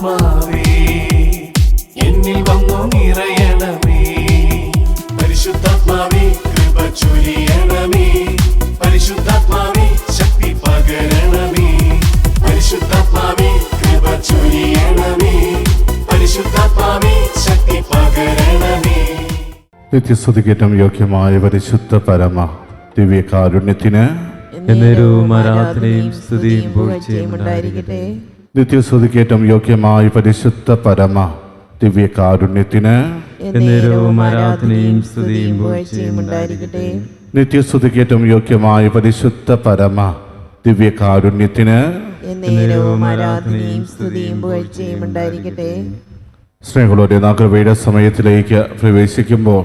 പരിശുദ്ധാത്മാവേ എന്നിൽ വന്നു നിറയണമേ. പരിശുദ്ധാത്മാവേ കൃപ ചൊരിയണമേ. പരിശുദ്ധാത്മാവേ ശക്തി പകരണമേ. പരിശുദ്ധാത്മാവേ കൃപ ചൊരിയണമേ. പരിശുദ്ധാത്മാവേ ശക്തി പകരണമേ. നിത്യസ്തുതിക്കേറ്റം യോഗ്യമായ പരിശുദ്ധ പരമ ദിവ്യകാരുണ്യത്തിന് എന്നേരവും ആരാധനയും സ്തുതിയും പുകഴ്ചയും ഉണ്ടായിരിക്കട്ടെ. നിത്യസ്തുതിക്കേറ്റം യോഗ്യമായ പരിശുദ്ധ പരമ ദിവ്യകാരുണ്യത്തിന് എന്നേരവും ആരാധനയും സ്തുതിയും പുകഴ്ചയും ഉണ്ടായിരിക്കട്ടെ. നിത്യസ്തുതിക്കേറ്റം യോഗ്യമായ പരിശുദ്ധ പരമ ദിവ്യകാരുണ്യത്തിന് എന്നേരവും ആരാധനയും സ്തുതിയും പുകഴ്ചയും ഉണ്ടായിരിക്കട്ടെ. സ്നേഹമുള്ളവരെ, നാം കൃപയുടെ സമയത്തിലേക്ക് പ്രവേശിക്കുമ്പോൾ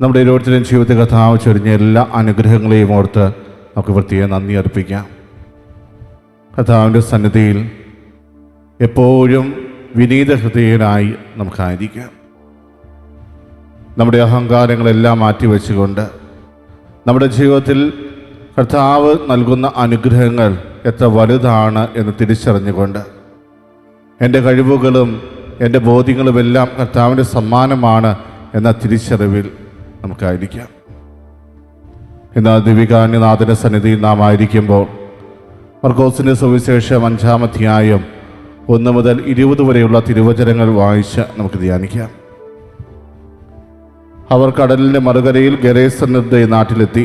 നമ്മുടെ ഓരോരുത്തരുടെയും ജീവിതത്തിൽ കർത്താവ് ചൊരിഞ്ഞ എല്ലാ അനുഗ്രഹങ്ങളെയും ഓർത്ത് നമുക്ക് പ്രത്യേകം നന്ദി അർപ്പിക്കാം. കർത്താവിൻ്റെ സന്നിധിയിൽ എപ്പോഴും വിനീത ഹൃദയനായി നമുക്കായിരിക്കാം. നമ്മുടെ അഹങ്കാരങ്ങളെല്ലാം മാറ്റിവെച്ചുകൊണ്ട് നമ്മുടെ ജീവിതത്തിൽ കർത്താവ് നൽകുന്ന അനുഗ്രഹങ്ങൾ എത്ര വലുതാണ് എന്ന് തിരിച്ചറിഞ്ഞുകൊണ്ട് എൻ്റെ കഴിവുകളും എൻ്റെ ബോധ്യങ്ങളുമെല്ലാം കർത്താവിൻ്റെ സമ്മാനമാണ് എന്ന തിരിച്ചറിവിൽ നമുക്കായിരിക്കാം. എന്നാൽ ദിവികാന്യനാഥൻ്റെ സന്നിധിയിൽ നാം ആയിരിക്കുമ്പോൾ മർക്കോസിൻ്റെ സുവിശേഷം 5-ാം അധ്യായം 1 മുതൽ 20 വരെയുള്ള തിരുവചനങ്ങൾ വായിച്ച് നമുക്ക് ധ്യാനിക്കാം. അവർ കടലിൻ്റെ മറുകരയിൽ ഗരേസനരുടെ നാട്ടിലെത്തി.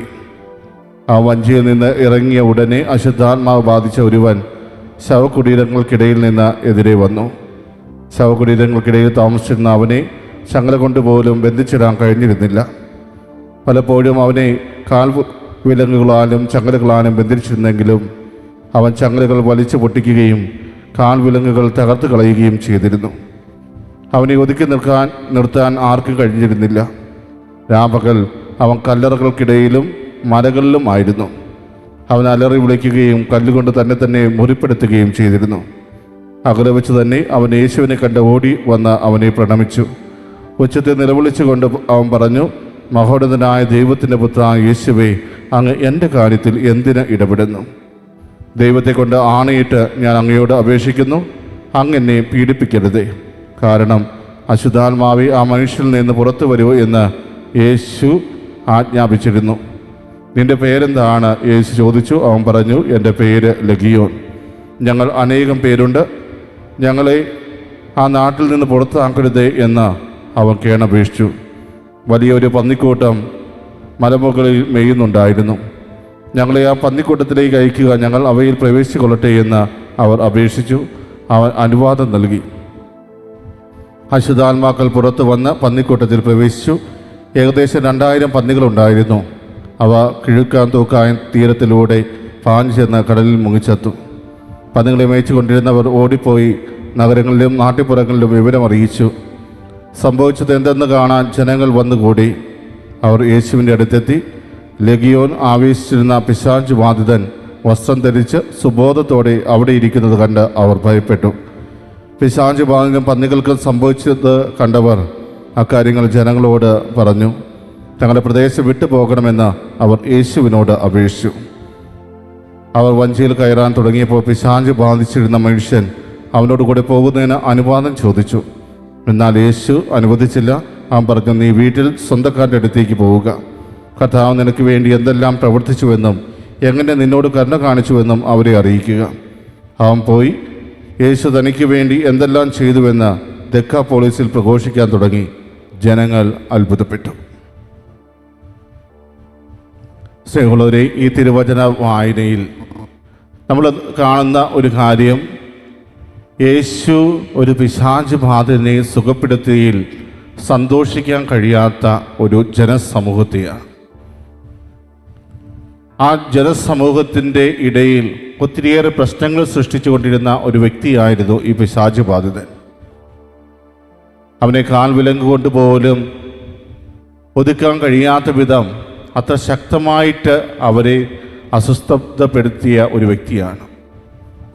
ആ വഞ്ചിയിൽ നിന്ന് ഇറങ്ങിയ ഉടനെ അശുദ്ധാത്മാവ് ബാധിച്ച ഒരുവൻ ശവകുടീരങ്ങൾക്കിടയിൽ നിന്ന് എതിരെ വന്നു. ശവകുടീരങ്ങൾക്കിടയിൽ താമസിച്ചിരുന്ന അവനെ ചങ്ങല കൊണ്ടുപോലും ബന്ധിച്ചിടാൻ കഴിഞ്ഞിരുന്നില്ല. പലപ്പോഴും അവനെ കാൽ വിലങ്ങുകളാലും ചങ്ങലകളാലും ബന്ധിച്ചിരുന്നെങ്കിലും അവൻ ചങ്ങലകൾ വലിച്ചു പൊട്ടിക്കുകയും കാൽ വിലങ്ങുകൾ തകർത്ത് കളയുകയും ചെയ്തിരുന്നു. അവനെ ഒതുക്കി നിർത്താൻ ആർക്കും കഴിഞ്ഞിരുന്നില്ല. രാപകൽ അവൻ കല്ലറകൾക്കിടയിലും മലകളിലും ആയിരുന്നു. അവൻ അലറി വിളിക്കുകയും കല്ലുകൊണ്ട് തന്നെ മുറിപ്പെടുത്തുകയും ചെയ്തിരുന്നു. അകലെ വെച്ച് തന്നെ അവൻ യേശുവിനെ കണ്ട് ഓടി വന്ന് അവനെ പ്രണമിച്ചു. ഉച്ചത്തിൽ നിലവിളിച്ചുകൊണ്ട് അവൻ പറഞ്ഞു, മഹോന്നതനായ ദൈവത്തിൻ്റെ പുത്ര യേശുവേ, അങ്ങ് എൻ്റെ കാര്യത്തിൽ എന്തിന് ഇടപെടുന്നു? ദൈവത്തെ കൊണ്ട് ആണയിട്ട് ഞാൻ അങ്ങയോട് അപേക്ഷിക്കുന്നു, അങ്ങ് എന്നെ പീഡിപ്പിക്കരുതേ. കാരണം അശുദ്ധാത്മാവേ ആ മനുഷ്യനിൽ നിന്ന് പുറത്തു വരൂ എന്ന് യേശു ആജ്ഞാപിച്ചിരുന്നു. നിന്റെ പേരെന്താണ്? യേശു ചോദിച്ചു. അവൻ പറഞ്ഞു, എൻ്റെ പേര് ലഗിയോൻ. ഞങ്ങൾ അനേകം പേരുണ്ട്, ഞങ്ങളെ ആ നാട്ടിൽ നിന്ന് പുറത്താക്കരുതേ എന്ന് അവൻ കേണപേക്ഷിച്ചു. വലിയൊരു പന്നിക്കൂട്ടം മലമുകളിൽ മെയ്യുന്നുണ്ടായിരുന്നു. ഞങ്ങളെ ആ പന്നിക്കൂട്ടത്തിലേക്ക് അയക്കുക, ഞങ്ങൾ അവയിൽ പ്രവേശിച്ചു കൊള്ളട്ടെ എന്ന് അവർ അപേക്ഷിച്ചു. അവൻ അനുവാദം നൽകി. അശുദ്ധാത്മാക്കൾ പുറത്തു വന്ന് പന്നിക്കൂട്ടത്തിൽ പ്രവേശിച്ചു. ഏകദേശം 2000 പന്നികളുണ്ടായിരുന്നു. അവ കിഴുക്കാൻ തൂക്കാൻ തീരത്തിലൂടെ പാഞ്ഞു ചെന്ന് കടലിൽ മുങ്ങിച്ചെത്തു. പന്നികളെ മേയിച്ചു കൊണ്ടിരുന്നവർ ഓടിപ്പോയി നഗരങ്ങളിലും നാട്ടിപ്പുറങ്ങളിലും വിവരമറിയിച്ചു. സംഭവിച്ചത് എന്തെന്ന് കാണാൻ ജനങ്ങൾ വന്നുകൂടി. അവർ യേശുവിൻ്റെ അടുത്തെത്തി. ലഗിയോൻ ആവേശിച്ചിരുന്ന പിശാച് ബാധിതൻ വസ്ത്രം ധരിച്ച് സുബോധത്തോടെ അവിടെ ഇരിക്കുന്നത് കണ്ട് അവർ ഭയപ്പെട്ടു. പിശാച് ബാധിതനും പന്നികൾക്കും സംഭവിച്ചത് കണ്ടവർ അക്കാര്യങ്ങൾ ജനങ്ങളോട് പറഞ്ഞു. തങ്ങളുടെ പ്രദേശം വിട്ടു പോകണമെന്ന് അവർ യേശുവിനോട് അപേക്ഷിച്ചു. അവർ വഞ്ചിയിൽ കയറാൻ തുടങ്ങിയപ്പോൾ പിശാച് ബാധിച്ചിരുന്ന മനുഷ്യൻ അവനോട് കൂടെ പോകുന്നതിന് അനുവാദം ചോദിച്ചു. എന്നാൽ യേശു അനുവദിച്ചില്ല. അവൻ പറഞ്ഞു, നീ വീട്ടിൽ സ്വന്തക്കാരുടെ അടുത്തേക്ക് പോവുക. കർത്താവ് നിനക്ക് വേണ്ടി എന്തെല്ലാം പ്രവർത്തിച്ചുവെന്നും എങ്ങനെ നിന്നോട് കരുണ കാണിച്ചുവെന്നും അവരെ അറിയിക്കുക. അവൻ പോയി യേശു തനിക്ക് വേണ്ടി എന്തെല്ലാം ചെയ്തുവെന്ന് ദെക്കാപോളിസിൽ പ്രഘോഷിക്കാൻ തുടങ്ങി. ജനങ്ങൾ അത്ഭുതപ്പെട്ടു. സ്നേഹമുള്ളവരെ, ഈ തിരുവചന വായനയിൽ നമ്മൾ കാണുന്ന ഒരു കാര്യം, യേശു ഒരു പിശാച് ബാധിതനെ സുഖപ്പെടുത്തിയതിൽ സന്തോഷിക്കാൻ കഴിയാത്ത ഒരു ജനസമൂഹത്തെയാണ്. ആ ജനസമൂഹത്തിൻ്റെ ഇടയിൽ ഒത്തിരിയേറെ പ്രശ്നങ്ങൾ സൃഷ്ടിച്ചുകൊണ്ടിരുന്ന ഒരു വ്യക്തിയായിരുന്നു ഈ പിശാച് ബാധിതൻ. അവനെ കാൽ വിലങ്ങ് കൊണ്ട് പോലും ഒതുക്കാൻ കഴിയാത്ത വിധം അത്ര ശക്തമായിട്ട് അവരെ അസ്വസ്ഥപ്പെടുത്തിയ ഒരു വ്യക്തിയാണ്.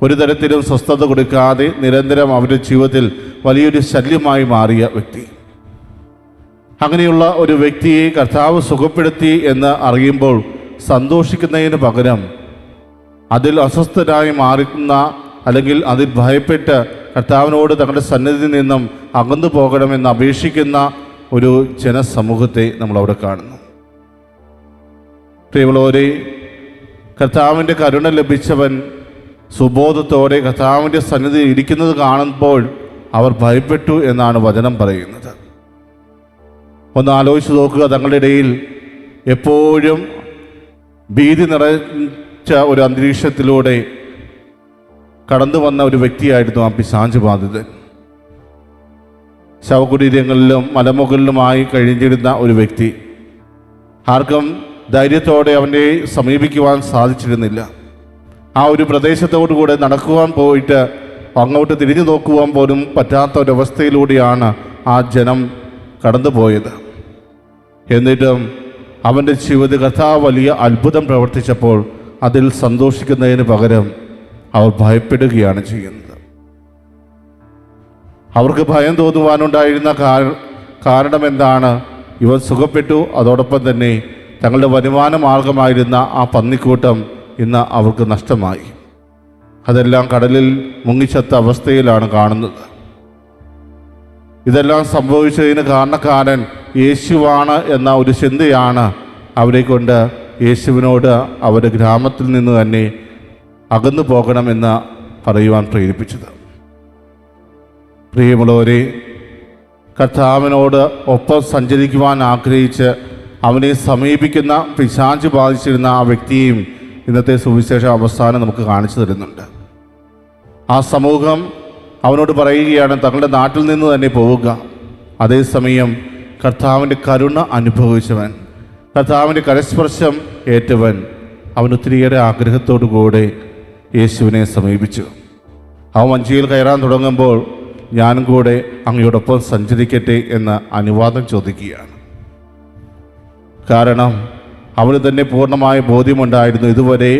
ഒരു തരത്തിലും സ്വസ്ഥത കൊടുക്കാതെ നിരന്തരം അവരുടെ ജീവിതത്തിൽ വലിയൊരു ശല്യമായി മാറിയ വ്യക്തി. അങ്ങനെയുള്ള ഒരു വ്യക്തിയെ കർത്താവ് സുഖപ്പെടുത്തി എന്ന് അറിയുമ്പോൾ സന്തോഷിക്കുന്നതിന് പകരം അതിൽ അസ്വസ്ഥരായി മാറുന്ന അല്ലെങ്കിൽ അതിൽ ഭയപ്പെട്ട് കർത്താവിനോട് തങ്ങളുടെ സന്നിധിയിൽ നിന്നും അകന്നു പോകണമെന്ന് അപേക്ഷിക്കുന്ന ഒരു ജനസമൂഹത്തെ നമ്മളവിടെ കാണുന്നു. പ്രിയമുള്ളവരെ, കർത്താവിൻ്റെ കരുണ ലഭിച്ചവൻ സുബോധത്തോടെ കർത്താവിൻ്റെ സന്നിധിയിൽ ഇരിക്കുന്നത് കാണുമ്പോൾ അവർ ഭയപ്പെട്ടു എന്നാണ് വചനം പറയുന്നത്. ഒന്ന് ആലോചിച്ച് നോക്കുക, തങ്ങളുടെ ഇടയിൽ എപ്പോഴും ഭീതി നിറച്ച ഒരു അന്തരീക്ഷത്തിലൂടെ കടന്നു വന്ന ഒരു വ്യക്തിയായിരുന്നു ആ പിശാച് ബാധിതൻ. ശവകുടീരങ്ങളിലും മലമുകളിലുമായി കഴിഞ്ഞിരുന്ന ഒരു വ്യക്തി. ആർക്കും ധൈര്യത്തോടെ അവനെ സമീപിക്കുവാൻ സാധിച്ചിരുന്നില്ല. ആ ഒരു പ്രദേശത്തോടുകൂടെ നടക്കുവാൻ പോയിട്ട് അങ്ങോട്ട് തിരിഞ്ഞു നോക്കുവാൻ പോലും പറ്റാത്ത ഒരവസ്ഥയിലൂടെയാണ് ആ ജനം കടന്നുപോയത്. എന്നിട്ടും അവൻ്റെ ജീവിതത്തിൽ കർത്താവ് വലിയ അത്ഭുതം പ്രവർത്തിച്ചപ്പോൾ അതിൽ സന്തോഷിക്കുന്നതിന് പകരം അവർ ഭയപ്പെടുകയാണ് ചെയ്യുന്നത്. അവർക്ക് ഭയം തോന്നുവാനുണ്ടായിരുന്ന കാരണം എന്താണ്? ഇവർ സുഖപ്പെട്ടു, അതോടൊപ്പം തന്നെ തങ്ങളുടെ വരുമാന മാർഗമായിരുന്ന ആ പന്നിക്കൂട്ടം ഇന്ന് അവർക്ക് നഷ്ടമായി. അതെല്ലാം കടലിൽ മുങ്ങിച്ചത്ത അവസ്ഥയിലാണ് കാണുന്നത്. ഇതെല്ലാം സംഭവിച്ചതിന് കാരണക്കാരൻ യേശുവാണ് എന്ന ഒരു ചിന്തയാണ് അവരെ കൊണ്ട് യേശുവിനോട് അവരുടെ ഗ്രാമത്തിൽ നിന്ന് തന്നെ അകന്നു പോകണമെന്ന് പറയുവാൻ പ്രേരിപ്പിച്ചത്. പ്രിയമുള്ളവരെ, കർത്താവിനോട് ഒപ്പം സഞ്ചരിക്കുവാൻ ആഗ്രഹിച്ച് അവനെ സമീപിക്കുന്ന പിശാച് ബാധിച്ചിരുന്ന ആ വ്യക്തിയെയും ഇന്നത്തെ സുവിശേഷ അവസാനം നമുക്ക് കാണിച്ചു തരുന്നുണ്ട്. ആ സമൂഹം അവനോട് പറയുകയാണ് തങ്ങളുടെ നാട്ടിൽ നിന്ന് തന്നെ പോവുക. അതേസമയം കർത്താവിൻ്റെ കരുണ അനുഭവിച്ചവൻ, കർത്താവിൻ്റെ കരസ്പർശം ഏറ്റവൻ, അവൻ ഒത്തിരിയേറെ ആഗ്രഹത്തോടു കൂടെ യേശുവിനെ സമീപിച്ചു. അവൻ വഞ്ചിയിൽ കയറാൻ തുടങ്ങുമ്പോൾ ഞാനും കൂടെ അങ്ങയോടൊപ്പം സഞ്ചരിക്കട്ടെ എന്ന് അനുവാദം ചോദിക്കുകയാണ്. കാരണം അവന് തന്നെ പൂർണ്ണമായ ബോധ്യമുണ്ടായിരുന്നു ഇതുവരെ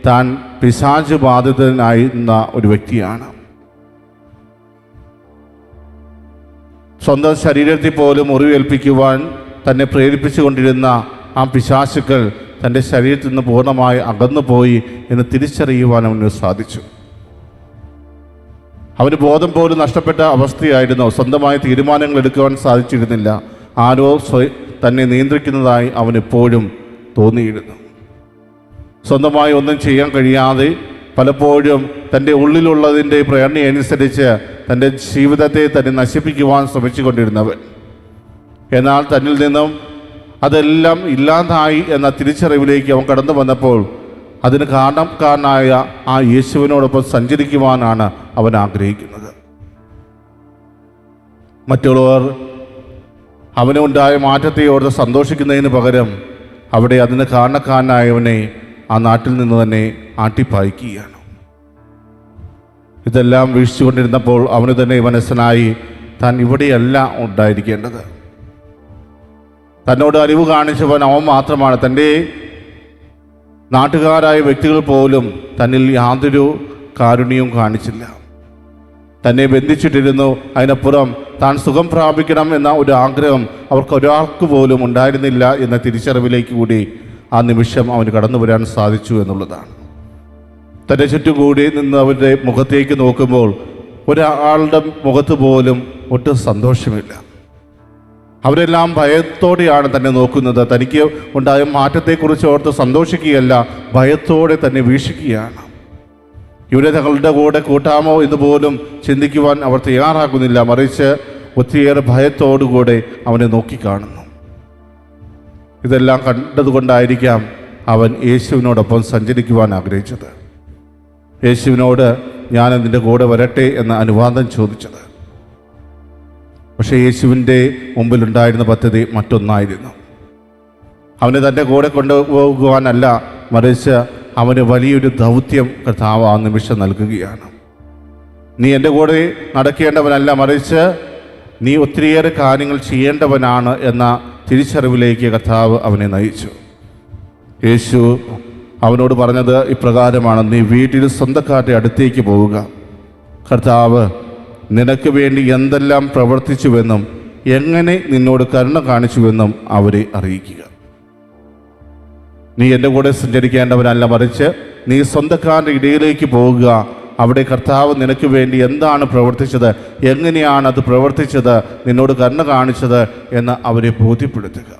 താൻ പിശാച് ബാധിതനായിരുന്ന ഒരു വ്യക്തിയാണ്. സ്വന്തം ശരീരത്തിൽ പോലും മുറിവേൽപ്പിക്കുവാൻ തന്നെ പ്രേരിപ്പിച്ചുകൊണ്ടിരുന്ന ആ പിശാചുക്കൾ തൻ്റെ ശരീരത്തിൽ നിന്ന് പൂർണ്ണമായി അകന്നുപോയി എന്ന് തിരിച്ചറിയുവാൻ അവന് സാധിച്ചു. അവന് ബോധം പോലും നഷ്ടപ്പെട്ട അവസ്ഥയായിരുന്നു. സ്വന്തമായ തീരുമാനങ്ങൾ എടുക്കുവാൻ സാധിച്ചിരുന്നില്ല. ആരോ തന്നെ നിയന്ത്രിക്കുന്നതായി അവനെപ്പോഴും തോന്നിയിരുന്നു. സ്വന്തമായി ഒന്നും ചെയ്യാൻ കഴിയാതെ പലപ്പോഴും തൻ്റെ ഉള്ളിലുള്ളതിൻ്റെ പ്രേരണയനുസരിച്ച് തൻ്റെ ജീവിതത്തെ തന്നെ നശിപ്പിക്കുവാൻ ശ്രമിച്ചുകൊണ്ടിരുന്നവൻ. എന്നാൽ തന്നിൽ നിന്നും അതെല്ലാം ഇല്ലാതായി എന്ന തിരിച്ചറിവിലേക്ക് അവൻ കടന്നു വന്നപ്പോൾ അതിന് കാരണക്കാരനായ ആ യേശുവിനോടൊപ്പം സഞ്ചരിക്കുവാനാണ് അവൻ ആഗ്രഹിക്കുന്നത്. മറ്റുള്ളവർ അവനുണ്ടായ മാറ്റത്തെ ഓർത്ത് സന്തോഷിക്കുന്നതിന് പകരം അവിടെ അതിന് കാരണക്കാരനായവനെ ആ നാട്ടിൽ നിന്ന് തന്നെ ആട്ടിപ്പായിക്കുകയാണ്. ഇതെല്ലാം വീക്ഷിച്ചുകൊണ്ടിരുന്നപ്പോൾ അവന് തന്നെ മനസ്സിലായി താൻ ഇവിടെയല്ല ഉണ്ടായിരിക്കേണ്ടത്. തന്നോട് അറിവ് കാണിച്ചവൻ അവൻ മാത്രമാണ്. തൻ്റെ നാട്ടുകാരായ വ്യക്തികൾ പോലും തന്നിൽ യാതൊരു കാരുണ്യവും കാണിച്ചില്ല. തന്നെ ബന്ധിച്ചിട്ടിരുന്നു. അതിനപ്പുറം താൻ സുഖം പ്രാപിക്കണം എന്ന ഒരു ആഗ്രഹം അവർക്കൊരാൾക്ക് പോലും ഉണ്ടായിരുന്നില്ല എന്ന തിരിച്ചറിവിലേക്ക് കൂടി ആ നിമിഷം അവന് കടന്നു വരാൻ സാധിച്ചു എന്നുള്ളതാണ്. തൻ്റെ ചുറ്റും കൂടി നിന്ന് അവരുടെ മുഖത്തേക്ക് നോക്കുമ്പോൾ ഒരാളുടെ മുഖത്ത് പോലും ഒട്ടും സന്തോഷമില്ല. അവരെല്ലാം ഭയത്തോടെയാണ് തന്നെ നോക്കുന്നത്. തനിക്ക് ഉണ്ടായ മാറ്റത്തെക്കുറിച്ച് ഓർത്ത് സന്തോഷിക്കുകയല്ല, ഭയത്തോടെ തന്നെ വീക്ഷിക്കുകയാണ്. ഇവരെ തങ്ങളുടെ കൂടെ കൂട്ടാമോ എന്ന് പോലും ചിന്തിക്കുവാൻ അവർ തയ്യാറാകുന്നില്ല. മറിച്ച് ഒത്തിരിയേറെ ഭയത്തോടുകൂടെ അവനെ നോക്കിക്കാണുന്നു. ഇതെല്ലാം കണ്ടതുകൊണ്ടായിരിക്കാം അവൻ യേശുവിനോടൊപ്പം സഞ്ചരിക്കുവാൻ ആഗ്രഹിച്ചത്. യേശുവിനോട് ഞാൻ നിൻ്റെ കൂടെ വരട്ടെ എന്ന അനുവാദം ചോദിച്ചത്. പക്ഷേ യേശുവിൻ്റെ മുമ്പിലുണ്ടായിരുന്ന പദ്ധതി മറ്റൊന്നായിരുന്നു. അവനെ തൻ്റെ കൂടെ കൊണ്ടുപോകുവാനല്ല, മറിച്ച് അവന് വലിയൊരു ദൗത്യം കർത്താവ് ആ നിമിഷം നൽകുകയാണ്. നീ എൻ്റെ കൂടെ നടക്കേണ്ടവനല്ല, മറിച്ച് നീ ഒത്തിരിയേറെ കാര്യങ്ങൾ ചെയ്യേണ്ടവനാണ് എന്ന തിരിച്ചറിവിലേക്ക് കർത്താവ് അവനെ നയിച്ചു. യേശു അവനോട് പറഞ്ഞത് ഇപ്രകാരമാണ്: നീ വീട്ടിൽ സ്വന്തക്കാരുടെ അടുത്തേക്ക് പോവുക. കർത്താവ് നിനക്ക് വേണ്ടി എന്തെല്ലാം പ്രവർത്തിച്ചുവെന്നും എങ്ങനെ നിന്നോട് കരുണ കാണിച്ചുവെന്നും അവരെ അറിയിക്കുക. നീ എൻ്റെ കൂടെ സഞ്ചരിക്കേണ്ടവനല്ല, മറിച്ച് നീ സ്വന്തക്കാരുടെ ഇടയിലേക്ക് പോവുക. അവിടെ കർത്താവ് നിനക്ക് വേണ്ടി എന്താണ് പ്രവർത്തിച്ചത്, എങ്ങനെയാണ് അത് പ്രവർത്തിച്ചത്, നിന്നോട് കരുണ കാണിച്ചത് എന്ന് അവരെ ബോധ്യപ്പെടുത്തുക.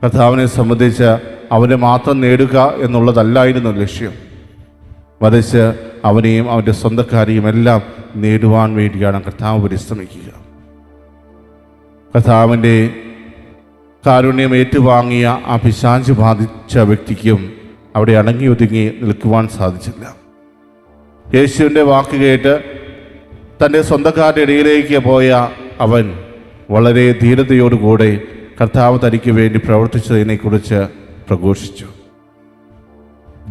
കർത്താവിനെ സംബന്ധിച്ച് അവനെ മാത്രം നേടുക എന്നുള്ളതല്ലായിരുന്നു ലക്ഷ്യം, മറിച്ച് അവനെയും അവൻ്റെ സ്വന്തക്കാരെയും എല്ലാം നേടുവാൻ വേണ്ടിയാണ് കർത്താവ് പരിശ്രമിക്കുക. കർത്താവിൻ്റെ കാരുണ്യം ഏറ്റുവാങ്ങിയ ആ പിശാച് ബാധിച്ച വ്യക്തിക്കും അവിടെ അടങ്ങി ഒതുങ്ങി നിൽക്കുവാൻ സാധിച്ചില്ല. യേശുവിൻ്റെ വാക്ക് കേട്ട് തൻ്റെ സ്വന്തക്കാരുടെ ഇടയിലേക്ക് പോയ അവൻ വളരെ ധീരതയോടുകൂടെ കർത്താവ് തനിക്ക് വേണ്ടി പ്രവർത്തിച്ചതിനെക്കുറിച്ച് പ്രഘോഷിച്ചു.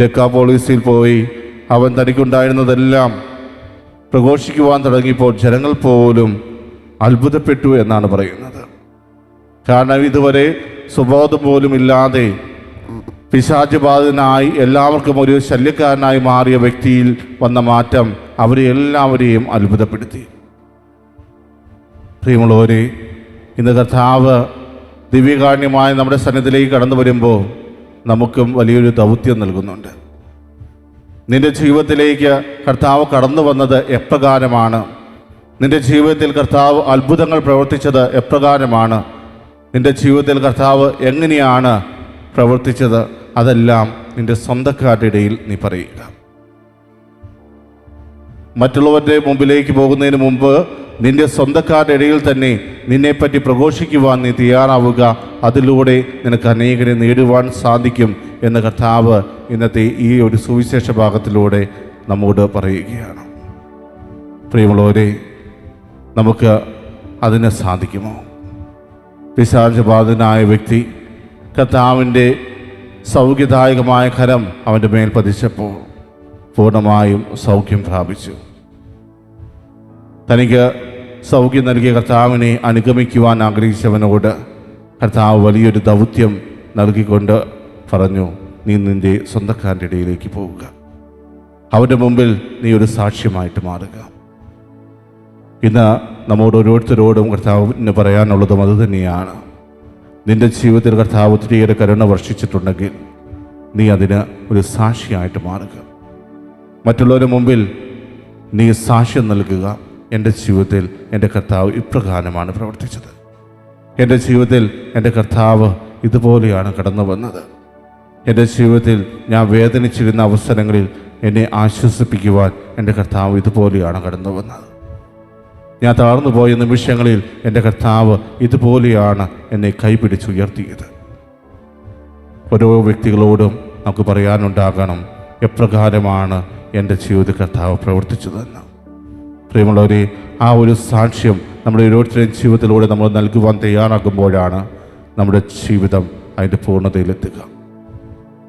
ഡെക്കാപോളിസിൽ പോയി അവൻ തനിക്കുണ്ടായിരുന്നതെല്ലാം പ്രഘോഷിക്കുവാൻ തുടങ്ങിയപ്പോൾ ജനങ്ങൾ പോലും അത്ഭുതപ്പെട്ടു എന്നാണ് പറയുന്നത്. കാരണം ഇതുവരെ സുബോധം പോലും ഇല്ലാതെ പിശാച് ബാധിതനായി എല്ലാവർക്കും ഒരു ശല്യക്കാരനായി മാറിയ വ്യക്തിയിൽ വന്ന മാറ്റം അവരെ എല്ലാവരെയും അത്ഭുതപ്പെടുത്തി. പ്രിയമുള്ളവരെ, ഇന്ന് കർത്താവ് ദിവ്യകാരുണ്യമായി നമ്മുടെ സന്നിധിയിലേക്ക് കടന്നു വരുമ്പോൾ നമുക്കും വലിയൊരു ദൗത്യം നൽകുന്നുണ്ട്. നിന്റെ ജീവിതത്തിലേക്ക് കർത്താവ് കടന്നു വന്നത് എപ്രകാരമാണ്, നിന്റെ ജീവിതത്തിൽ കർത്താവ് അത്ഭുതങ്ങൾ പ്രവർത്തിച്ചത് എപ്രകാരമാണ്, നിന്റെ ജീവിതത്തിൽ കർത്താവ് എങ്ങനെയാണ് പ്രവർത്തിച്ചത്, അതെല്ലാം നിന്റെ സ്വന്തക്കാരുടെ ഇടയിൽ നീ പറയുക. മറ്റുള്ളവരുടെ മുമ്പിലേക്ക് പോകുന്നതിന് മുമ്പ് നിന്റെ സ്വന്തക്കാരുടെ ഇടയിൽ തന്നെ നിന്നെപ്പറ്റി പ്രഘോഷിക്കുവാൻ നീ തയ്യാറാവുക. അതിലൂടെ നിനക്ക് അനേകരെ നേടുവാൻ സാധിക്കും എന്ന് കർത്താവ് ഇന്നത്തെ ഈ ഒരു സുവിശേഷ ഭാഗത്തിലൂടെ നമ്മോട് പറയുകയാണ്. പ്രിയമുള്ളവരെ, നമുക്ക് അതിന് സാധിക്കുമോ? പിശാച് ബാധിതനായ വ്യക്തി കർത്താവിൻ്റെ സൗഖ്യദായകമായ കരം അവൻ്റെ മേൽ പതിച്ചപ്പോൾ പൂർണ്ണമായും സൗഖ്യം പ്രാപിച്ചു. തനിക്ക് സൗഖ്യം നൽകിയ കർത്താവിനെ അനുഗമിക്കുവാൻ ആഗ്രഹിച്ചവനോട് കർത്താവ് വലിയൊരു ദൗത്യം നൽകിക്കൊണ്ട് പറഞ്ഞു, നീ നിൻ്റെ സ്വന്തക്കാരുടെ ഇടയിലേക്ക് പോവുക, അവരുടെ മുമ്പിൽ നീ ഒരു സാക്ഷ്യമായിട്ട് മാറുക. ഇന്ന് നമ്മോട് ഓരോരുത്തരോടും കർത്താവിന് പറയാനുള്ളതും അതുതന്നെയാണ്. നിന്റെ ജീവിതത്തിൽ കർത്താവ് ഒത്തിരിയേറെ കരുണ വർഷിച്ചിട്ടുണ്ടെങ്കിൽ നീ അതിന് ഒരു സാക്ഷിയായിട്ട് മാറുക. മറ്റുള്ളവരുടെ മുമ്പിൽ നീ സാക്ഷ്യം നൽകുക. എൻ്റെ ജീവിതത്തിൽ എൻ്റെ കർത്താവ് ഇപ്രകാരമാണ് പ്രവർത്തിച്ചത്, എൻ്റെ ജീവിതത്തിൽ എൻ്റെ കർത്താവ് ഇതുപോലെയാണ് കടന്നു വന്നത്, എൻ്റെ ജീവിതത്തിൽ ഞാൻ വേദനിച്ചിരുന്ന അവസരങ്ങളിൽ എന്നെ ആശ്വസിപ്പിക്കുവാൻ എൻ്റെ കർത്താവ് ഇതുപോലെയാണ് കടന്നു വന്നത്, ഞാൻ തളർന്നു പോയ നിമിഷങ്ങളിൽ എൻ്റെ കർത്താവ് ഇതുപോലെയാണ് എന്നെ കൈപിടിച്ചുയർത്തിയത്. ഓരോ വ്യക്തികളോടും നമുക്ക് പറയാനുണ്ടാകണം എപ്രകാരമാണ് എൻ്റെ ജീവിതത്തിൽ കർത്താവ് പ്രവർത്തിച്ചതെന്ന്. പ്രിയമുള്ളവരെ, ആ ഒരു സാക്ഷ്യം നമ്മുടെ ഓരോരുത്തരുടെയും ജീവിതത്തിലൂടെ നമ്മൾ നൽകുവാൻ തയ്യാറാകുമ്പോഴാണ് നമ്മുടെ ജീവിതം അതിൻ്റെ പൂർണ്ണതയിലെത്തുക.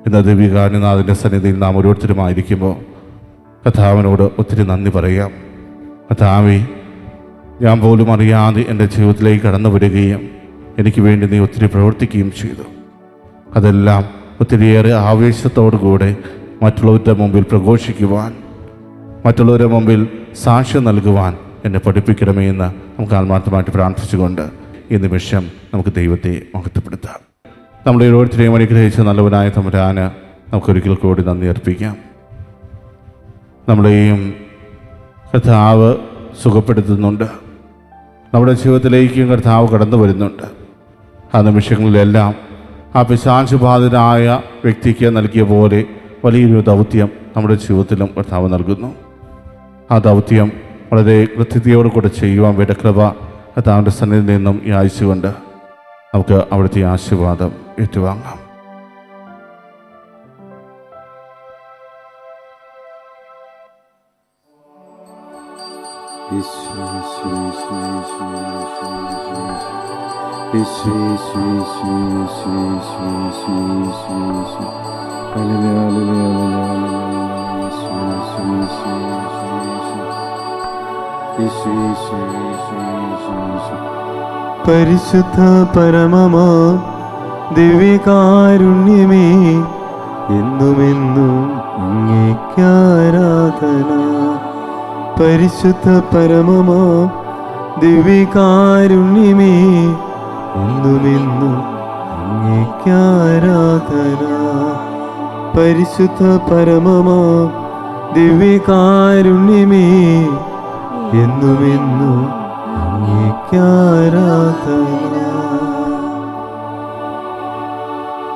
ഇന്ന് ദിവ്യകാരുണ്യനാഥൻ്റെ സന്നിധിയിൽ നാം ഓരോരുത്തരുമായിരിക്കുമ്പോൾ കർത്താവിനോട് ഒത്തിരി നന്ദി പറയാം. കർത്താവേ, ഞാൻ പോലും അറിയാതെ എൻ്റെ ജീവിതത്തിലേക്ക് കടന്നു വരികയും എനിക്ക് വേണ്ടി നീ ഒത്തിരി പ്രവർത്തിക്കുകയും ചെയ്തു. അതെല്ലാം ഒത്തിരിയേറെ ആവേശത്തോടുകൂടെ മറ്റുള്ളവരുടെ മുമ്പിൽ പ്രഘോഷിക്കുവാൻ, മറ്റുള്ളവരുടെ മുമ്പിൽ സാക്ഷ്യം നൽകുവാൻ എന്നെ പഠിപ്പിക്കണമേ എന്ന് നമുക്ക് ആത്മാർത്ഥമായിട്ട് പ്രാർത്ഥിച്ചുകൊണ്ട് ഈ നിമിഷം നമുക്ക് ദൈവത്തെ മഹത്വപ്പെടുത്താം. നമ്മുടെ ഓരോരുത്തരെയും അനുഗ്രഹിച്ച നല്ലവനായ തമ്പുരാന് നമുക്കൊരിക്കൽ കൂടി നന്ദി അർപ്പിക്കാം. നമ്മളെയും കർത്താവ് സുഖപ്പെടുത്തുന്നുണ്ട്, നമ്മുടെ ജീവിതത്തിലേക്കും കർത്താവ് കടന്നു വരുന്നുണ്ട്. ആ നിമിഷങ്ങളിലെല്ലാം ആ പിശാച് ബാധിതനായ വ്യക്തിക്ക് നൽകിയ പോലെ വലിയൊരു ദൗത്യം നമ്മുടെ ജീവിതത്തിലും കർത്താവ് നൽകുന്നു. ആ ദൗത്യം വളരെ കൃത്യതയോട് കൂടെ ചെയ്യുവാൻ വേണ്ട കൃപ കർത്താവിൻ്റെ സന്നിധിയിൽ നിന്നും യാചിച്ചുകൊണ്ട് നമുക്ക് അവിടുത്തെ ആശീർവാദം ഏറ്റുവാങ്ങാം. പരിശുദ്ധ പരമമാ ദിവ്യകാരുണ്യമേ, എന്നുമെന്നും അങ്ങേക്കാരാധന. പരിശുദ്ധ പരമമാ ദിവ്യകാരുണ്യമേ, എന്നുമെന്നും അങ്ങേക്കാരാധന. പരിശുദ്ധ പരമമാ ദിവ്യകാരുണ്യമേ എന്നുമെന്നും അങ്ങേയ്ക്കാരാധന.